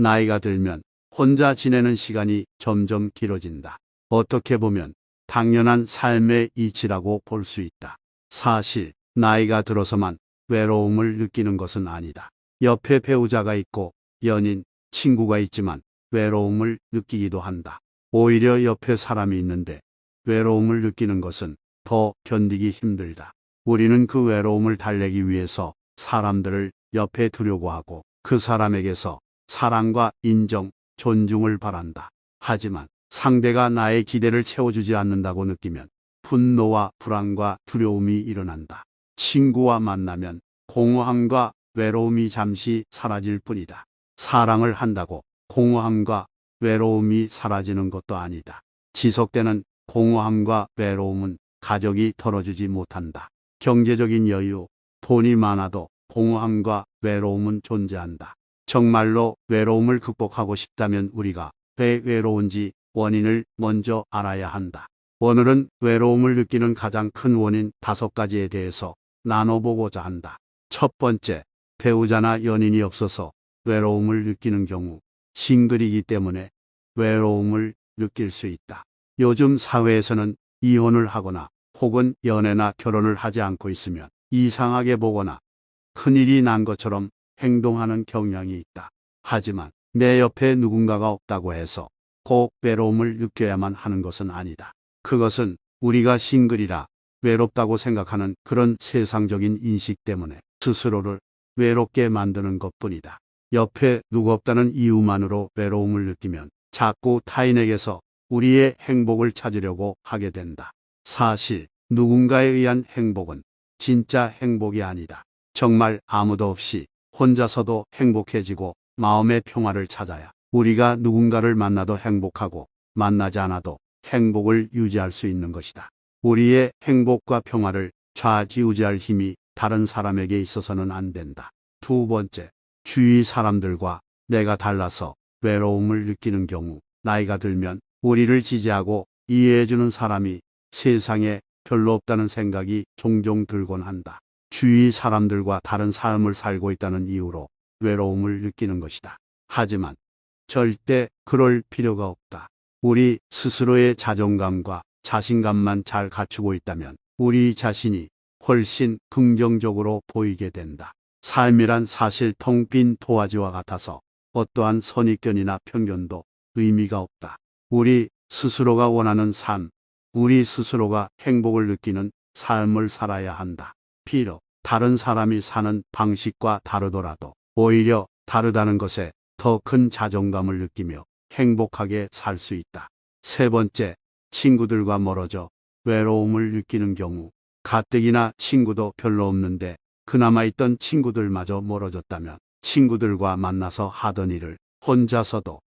나이가 들면 혼자 지내는 시간이 점점 길어진다. 어떻게 보면 당연한 삶의 이치라고 볼 수 있다. 사실 나이가 들어서만 외로움을 느끼는 것은 아니다. 옆에 배우자가 있고 연인, 친구가 있지만 외로움을 느끼기도 한다. 오히려 옆에 사람이 있는데 외로움을 느끼는 것은 더 견디기 힘들다. 우리는 그 외로움을 달래기 위해서 사람들을 옆에 두려고 하고 그 사람에게서 사랑과 인정, 존중을 바란다. 하지만 상대가 나의 기대를 채워주지 않는다고 느끼면 분노와 불안과 두려움이 일어난다. 친구와 만나면 공허함과 외로움이 잠시 사라질 뿐이다. 사랑을 한다고 공허함과 외로움이 사라지는 것도 아니다. 지속되는 공허함과 외로움은 가족이 덜어주지 못한다. 경제적인 여유, 돈이 많아도 공허함과 외로움은 존재한다. 정말로 외로움을 극복하고 싶다면 우리가 왜 외로운지 원인을 먼저 알아야 한다. 오늘은 외로움을 느끼는 가장 큰 원인 5가지에 대해서 나눠보고자 한다. 첫 번째, 배우자나 연인이 없어서 외로움을 느끼는 경우. 싱글이기 때문에 외로움을 느낄 수 있다. 요즘 사회에서는 이혼을 하거나 혹은 연애나 결혼을 하지 않고 있으면 이상하게 보거나 큰일이 난 것처럼 행동하는 경향이 있다. 하지만 내 옆에 누군가가 없다고 해서 꼭 외로움을 느껴야만 하는 것은 아니다. 그것은 우리가 싱글이라 외롭다고 생각하는 그런 세상적인 인식 때문에 스스로를 외롭게 만드는 것뿐이다. 옆에 누구 없다는 이유만으로 외로움을 느끼면 자꾸 타인에게서 우리의 행복을 찾으려고 하게 된다. 사실 누군가에 의한 행복은 진짜 행복이 아니다. 정말 아무도 없이 혼자서도 행복해지고 마음의 평화를 찾아야 우리가 누군가를 만나도 행복하고 만나지 않아도 행복을 유지할 수 있는 것이다. 우리의 행복과 평화를 좌지우지할 힘이 다른 사람에게 있어서는 안 된다. 두 번째, 주위 사람들과 내가 달라서 외로움을 느끼는 경우. 나이가 들면 우리를 지지하고 이해해주는 사람이 세상에 별로 없다는 생각이 종종 들곤 한다. 주위 사람들과 다른 삶을 살고 있다는 이유로 외로움을 느끼는 것이다. 하지만 절대 그럴 필요가 없다. 우리 스스로의 자존감과 자신감만 잘 갖추고 있다면 우리 자신이 훨씬 긍정적으로 보이게 된다. 삶이란 사실 텅 빈 도화지와 같아서 어떠한 선입견이나 편견도 의미가 없다. 우리 스스로가 원하는 삶, 우리 스스로가 행복을 느끼는 삶을 살아야 한다. 비록 다른 사람이 사는 방식과 다르더라도 오히려 다르다는 것에 더 큰 자존감을 느끼며 행복하게 살 수 있다. 세 번째, 친구들과 멀어져 외로움을 느끼는 경우. 가뜩이나 친구도 별로 없는데 그나마 있던 친구들마저 멀어졌다면 친구들과 만나서 하던 일을 혼자서도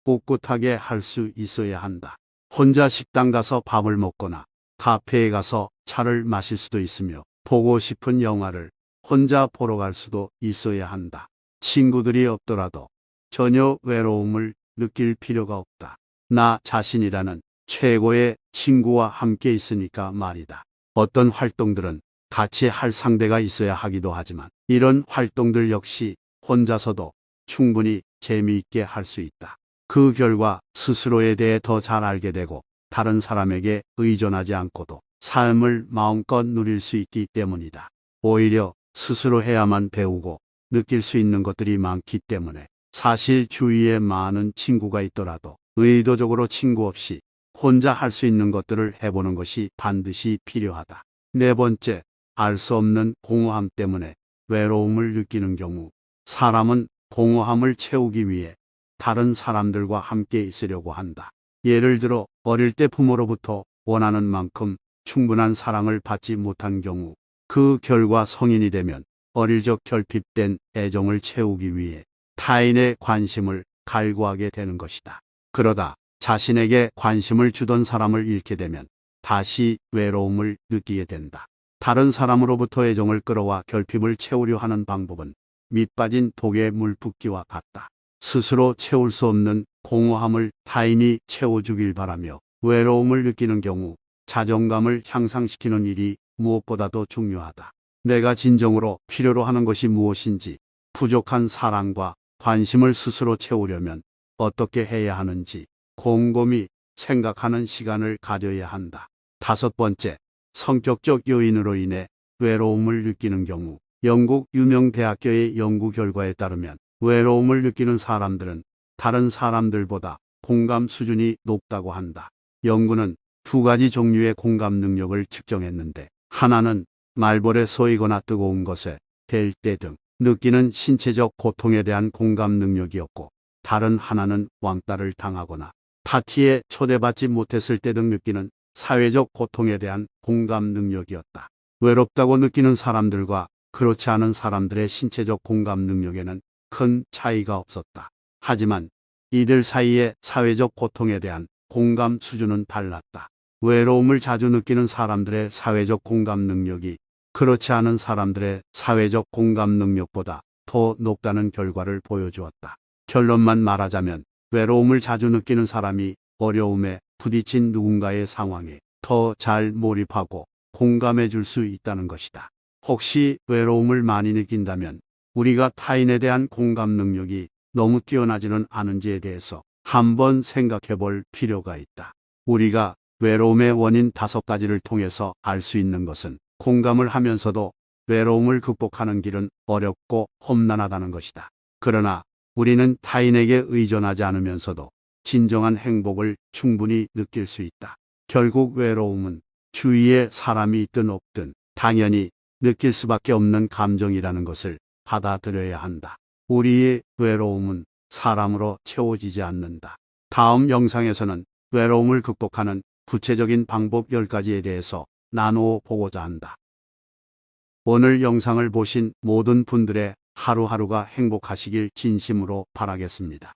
꿋꿋하게 할 수 있어야 한다. 혼자 식당 가서 밥을 먹거나 카페에 가서 차를 마실 수도 있으며 보고 싶은 영화를 혼자 보러 갈 수도 있어야 한다. 친구들이 없더라도 전혀 외로움을 느낄 필요가 없다. 나 자신이라는 최고의 친구와 함께 있으니까 말이다. 어떤 활동들은 같이 할 상대가 있어야 하기도 하지만 이런 활동들 역시 혼자서도 충분히 재미있게 할 수 있다. 그 결과 스스로에 대해 더 잘 알게 되고 다른 사람에게 의존하지 않고도 삶을 마음껏 누릴 수 있기 때문이다. 오히려 스스로 해야만 배우고 느낄 수 있는 것들이 많기 때문에 사실 주위에 많은 친구가 있더라도 의도적으로 친구 없이 혼자 할 수 있는 것들을 해보는 것이 반드시 필요하다. 네 번째, 알 수 없는 공허함 때문에 외로움을 느끼는 경우. 사람은 공허함을 채우기 위해 다른 사람들과 함께 있으려고 한다. 예를 들어 어릴 때 부모로부터 원하는 만큼 충분한 사랑을 받지 못한 경우, 그 결과 성인이 되면 어릴 적 결핍된 애정을 채우기 위해 타인의 관심을 갈구하게 되는 것이다. 그러다 자신에게 관심을 주던 사람을 잃게 되면 다시 외로움을 느끼게 된다. 다른 사람으로부터 애정을 끌어와 결핍을 채우려 하는 방법은 밑빠진 독에 물 붓기와 같다. 스스로 채울 수 없는 공허함을 타인이 채워주길 바라며 외로움을 느끼는 경우 자존감을 향상시키는 일이 무엇보다도 중요하다. 내가 진정으로 필요로 하는 것이 무엇인지, 부족한 사랑과 관심을 스스로 채우려면 어떻게 해야 하는지 곰곰이 생각하는 시간을 가져야 한다. 다섯 번째, 성격적 요인으로 인해 외로움을 느끼는 경우. 영국 유명 대학교의 연구 결과에 따르면 외로움을 느끼는 사람들은 다른 사람들보다 공감 수준이 높다고 한다. 연구는 두 가지 종류의 공감 능력을 측정했는데, 하나는 말벌에 쏘이거나 뜨거운 것에 댈 때 등 느끼는 신체적 고통에 대한 공감 능력이었고, 다른 하나는 왕따를 당하거나 파티에 초대받지 못했을 때 등 느끼는 사회적 고통에 대한 공감 능력이었다. 외롭다고 느끼는 사람들과 그렇지 않은 사람들의 신체적 공감 능력에는 큰 차이가 없었다. 하지만 이들 사이의 사회적 고통에 대한 공감 수준은 달랐다. 외로움을 자주 느끼는 사람들의 사회적 공감 능력이 그렇지 않은 사람들의 사회적 공감 능력보다 더 높다는 결과를 보여주었다. 결론만 말하자면 외로움을 자주 느끼는 사람이 어려움에 부딪힌 누군가의 상황에 더 잘 몰입하고 공감해 줄 수 있다는 것이다. 혹시 외로움을 많이 느낀다면 우리가 타인에 대한 공감 능력이 너무 뛰어나지는 않은지에 대해서 한번 생각해 볼 필요가 있다. 우리가 외로움의 원인 5가지를 통해서 알 수 있는 것은 공감을 하면서도 외로움을 극복하는 길은 어렵고 험난하다는 것이다. 그러나 우리는 타인에게 의존하지 않으면서도 진정한 행복을 충분히 느낄 수 있다. 결국 외로움은 주위에 사람이 있든 없든 당연히 느낄 수밖에 없는 감정이라는 것을 받아들여야 한다. 우리의 외로움은 사람으로 채워지지 않는다. 다음 영상에서는 외로움을 극복하는 구체적인 방법 10가지에 대해서 나누어 보고자 한다. 오늘 영상을 보신 모든 분들의 하루하루가 행복하시길 진심으로 바라겠습니다.